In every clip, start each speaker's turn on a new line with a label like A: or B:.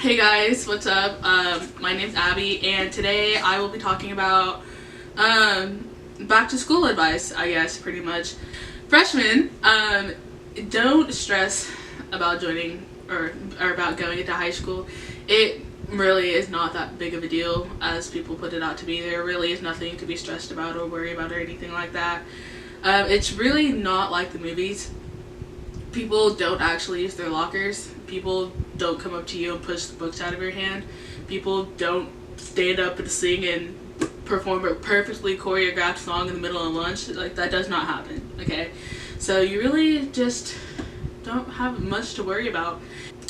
A: Hey guys, what's up? My name's Abby, and today I will be talking about back to school advice, I guess, pretty much. Freshmen, don't stress about joining or about going into high school. It really is not that big of a deal as people put it out to be. There really is nothing to be stressed about or worry about or anything like that. It's really not like the movies. People don't actually use their lockers. People don't come up to you and push the books out of your hand. People don't stand up and sing and perform a perfectly choreographed song in the middle of lunch. Like, that does not happen, okay? So you really just don't have much to worry about.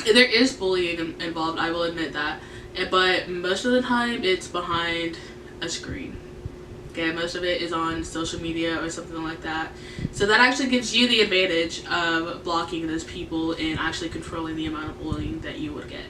A: There is bullying involved, I will admit that. But most of the time, it's behind a screen. Okay, most of it is on social media or something like that. So that actually gives you the advantage of blocking those people and actually controlling the amount of bullying that you would get.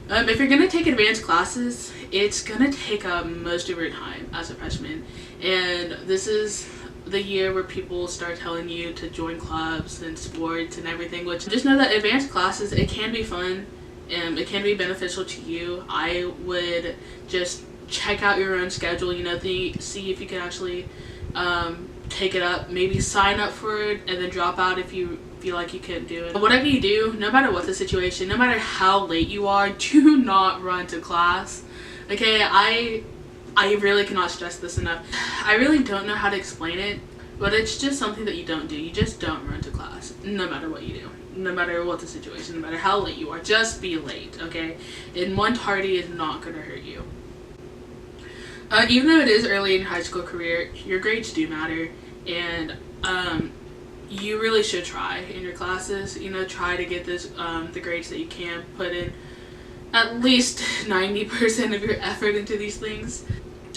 A: If you're going to take advanced classes, it's going to take up most of your time as a freshman. And this is the year where people start telling you to join clubs and sports and everything, which just know that advanced classes, it can be fun and it can be beneficial to you. I would just check out your own schedule, see if you can actually take it up, maybe sign up for it and then drop out if you feel like you can't do it. But whatever you do, no matter what the situation, no matter how late you are, do not run to class. Okay, I really cannot stress this enough. I really don't know how to explain it, but it's just something that you don't do. You just don't run to class, no matter what you do. No matter what the situation, no matter how late you are, just be late, okay? And one tardy is not going to hurt you. Even though it is early in high school career, your grades do matter, and you really should try in your classes. Try to get the grades that you can. Put in at least 90% of your effort into these things.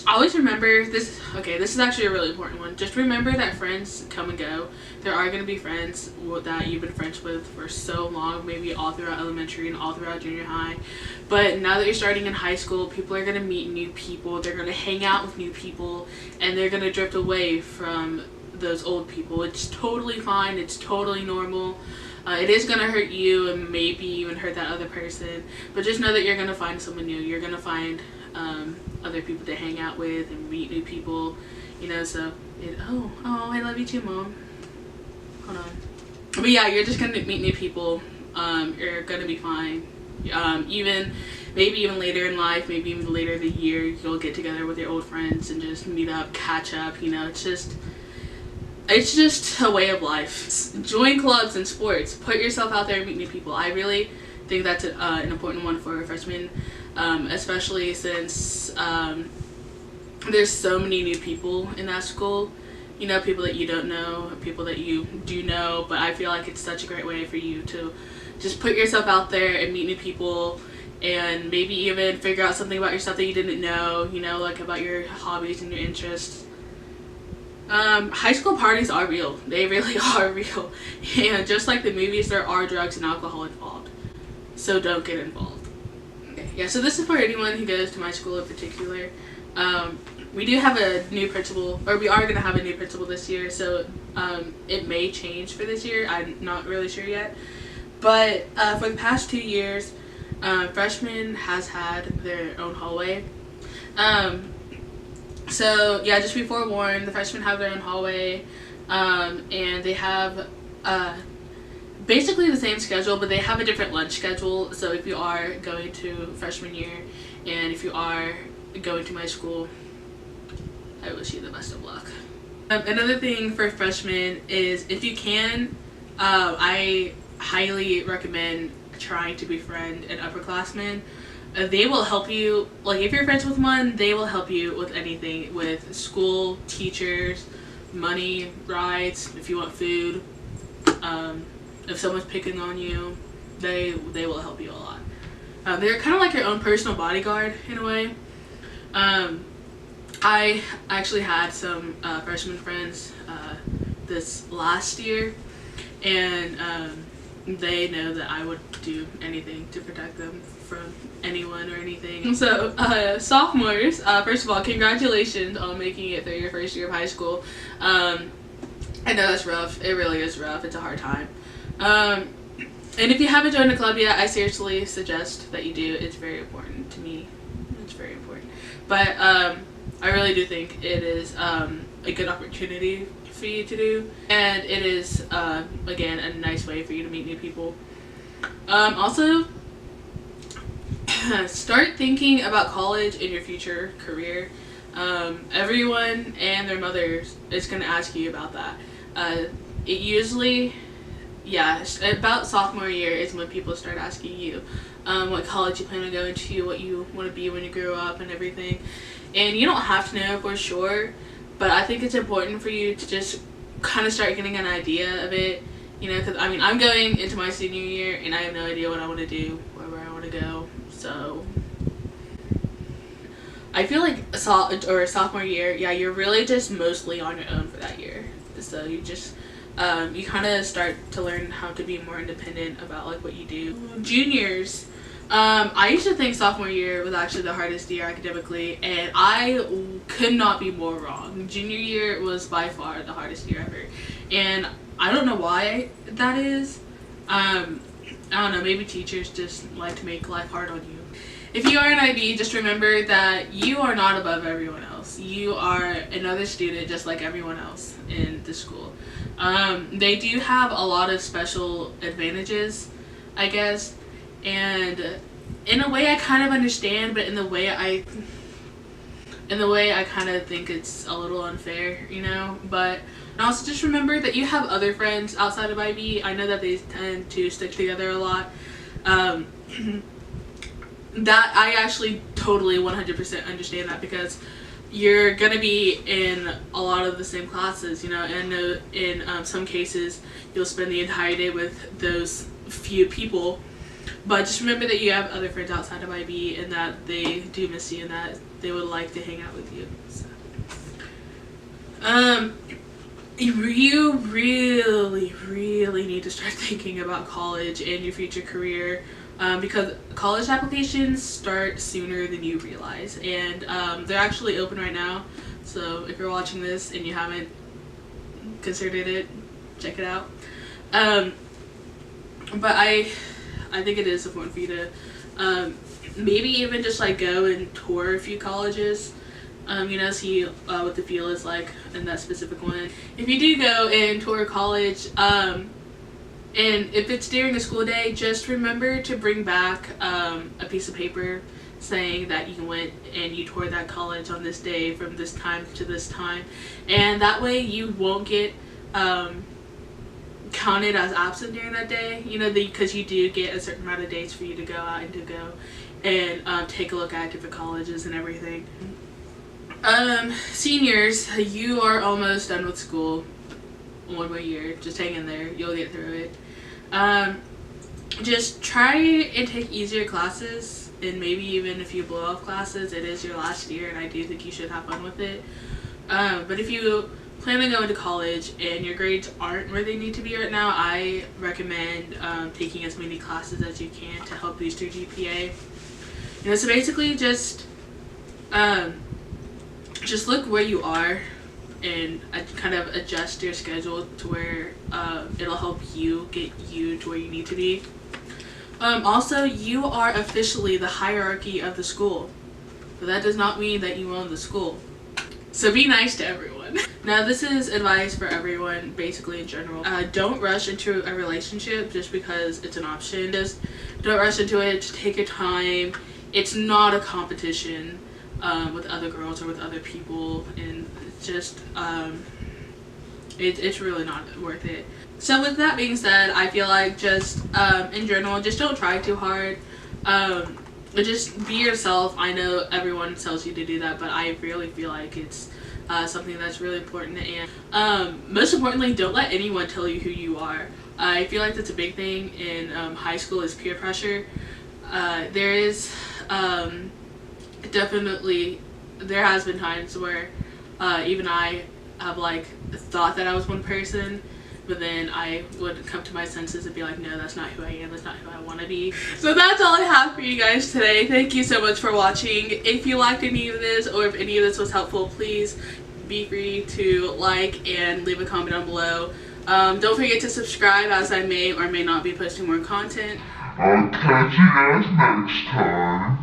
A: Always remember this. Okay, this is actually a really important one. Just remember that friends come and go. There are going to be friends that you've been friends with for so long, maybe all throughout elementary and all throughout junior high. But now that you're starting in high school, people are going to meet new people. They're going to hang out with new people, and they're going to drift away from those old people. It's totally fine. It's totally normal. It is going to hurt you and maybe even hurt that other person. But just know that you're going to find someone new. You're going to find other people to hang out with and meet new people, oh, I love you too, Mom. Hold on. But yeah, you're just gonna meet new people. You're gonna be fine. Maybe even later in life, maybe even later in the year, you'll get together with your old friends and just meet up, catch up. It's just a way of life. Join clubs and sports. Put yourself out there and meet new people. I really think that's an important one for freshmen, especially since there's so many new people in that school. People that you don't know, people that you do know, but I feel like it's such a great way for you to just put yourself out there and meet new people and maybe even figure out something about yourself that you didn't know, like about your hobbies and your interests. High school parties are real. They really are real. And just like the movies, there are drugs and alcohol involved. So don't get involved. Okay. Yeah, so this is for anyone who goes to my school in particular. We do have a new principal, or we are going to have a new principal this year, so it may change for this year. I'm not really sure yet. But for the past 2 years, freshmen has had their own hallway. So yeah, just be forewarned, the freshmen have their own hallway, and they have basically the same schedule, but they have a different lunch schedule. So if you are going to freshman year, and if you are going to my school, I wish you the best of luck. Another thing for freshmen is, if you can, I highly recommend trying to befriend an upperclassman. They will help you, like if you're friends with one, they will help you with anything, with school, teachers, money, rides, if you want food. If someone's picking on you, they will help you a lot. They're kind of like your own personal bodyguard in a way. I actually had some freshman friends this last year, and they know that I would do anything to protect them from anyone or anything. So sophomores, first of all, congratulations on making it through your first year of high school. I know that's rough. It really is rough. It's a hard time. And if you haven't joined a club yet, I seriously suggest that you do. It's very important to me. It's very important. But I really do think it is a good opportunity for you to do. And it is, again, a nice way for you to meet new people. Also, start thinking about college and your future career. Everyone and their mothers is going to ask you about that. It usually, yeah, about sophomore year is when people start asking you what college you plan on going to, what you want to be when you grow up and everything. And you don't have to know for sure, but I think it's important for you to just kind of start getting an idea of it. You know, because I mean, I'm going into my senior year and I have no idea what I want to do, where I want to go. So I feel like sophomore year, yeah, you're really just mostly on your own for that year. So you just you kind of start to learn how to be more independent about like what you do. Juniors, I used to think sophomore year was actually the hardest year academically, and I could not be more wrong. Junior year was by far the hardest year ever, and I don't know why that is. I don't know, maybe teachers just like to make life hard on you. If you are an IB, just remember that you are not above everyone else. You are another student just like everyone else in the school. They do have a lot of special advantages, I guess, and in a way I kind of understand, but in the way I kind of think it's a little unfair, you know. But and also just remember that you have other friends outside of IB. I know that they tend to stick together a lot. That I actually totally 100% understand that, because you're gonna be in a lot of the same classes, you know, and in some cases you'll spend the entire day with those few people. But just remember that you have other friends outside of IB and that they do miss you and that they would like to hang out with you. So. You really need to start thinking about college and your future career, because college applications start sooner than you realize, and they're actually open right now. So if you're watching this and you haven't considered it, check it out. But I think it is important for you to maybe even just like go and tour a few colleges. You know, see what the feel is like in that specific one. If you do go and tour college, and if it's during a school day, just remember to bring back a piece of paper saying that you went and you toured that college on this day from this time to this time, and that way you won't get counted as absent during that day, you know, because you do get a certain amount of days for you to go out and to go and take a look at different colleges and everything. Seniors, you are almost done with school. One more year, just hang in there, you'll get through it. Just try and take easier classes, and maybe even if you blow off classes, it is your last year and I do think you should have fun with it. But if you plan on going to college and your grades aren't where they need to be right now, I recommend taking as many classes as you can to help boost your GPA. You know, so basically just look where you are and kind of adjust your schedule to where it'll help you get you to where you need to be. Also, you are officially the hierarchy of the school, but that does not mean that you own the school. So be nice to everyone. Now, this is advice for everyone, basically in general. Don't rush into a relationship just because it's an option. Just don't rush into it. Just take your time. It's not a competition with other girls or with other people, and it's just it's really not worth it. So with that being said, I feel like just in general, just don't try too hard. Just be yourself. I know everyone tells you to do that, but I really feel like it's something that's really important. And most importantly, don't let anyone tell you who you are. I feel like that's a big thing in high school is peer pressure. There is definitely, there has been times where even I have like thought that I was one person, but then I would come to my senses and be like, no, that's not who I am, that's not who I want to be. So that's all I have for you guys today. Thank you so much for watching. If you liked any of this, or if any of this was helpful, please be free to like and leave a comment down below. Don't forget to subscribe, as I may or may not be posting more content.
B: I'll catch you guys next time.